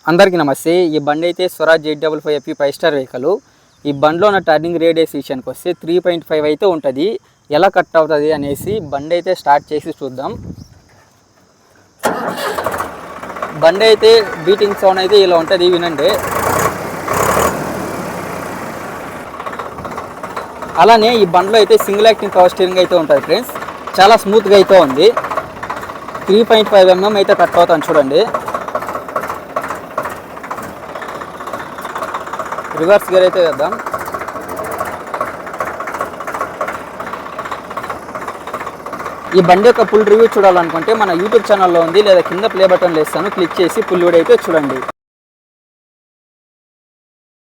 అందరికీ నమస్తే. ఈ బండి అయితే స్వరాజ్ 855 5 స్టార్ వెహికల్. ఈ బండిలో ఉన్న టర్నింగ్ రేడియస్ విషయానికి వస్తే 3.5 అయితే ఉంటుంది. ఎలా కట్ అవుతుంది అనేసి బండి అయితే స్టార్ట్ చేసి చూద్దాం. బండి అయితే బీటింగ్ సౌండ్ అయితే ఇలా ఉంటుంది, వినండి. అలానే ఈ బండిలో అయితే సింగిల్ యాక్టింగ్ పవర్ స్టీరింగ్ అయితే ఉంటుంది ఫ్రెండ్స్. చాలా స్మూత్గా అయితే ఉంది. 3.5 mm అయితే కట్ అవుతాను చూడండి. రివర్స్ గేర్ అయితే వేద్దాం. ఈ బండి యొక్క ఫుల్ రివ్యూ చూడాలనుకుంటే మన యూట్యూబ్ ఛానల్లో ఉంది, లేదా కింద ప్లే బటన్ వేస్తాను, క్లిక్ చేసి ఫుల్ వీడియో అయితే చూడండి.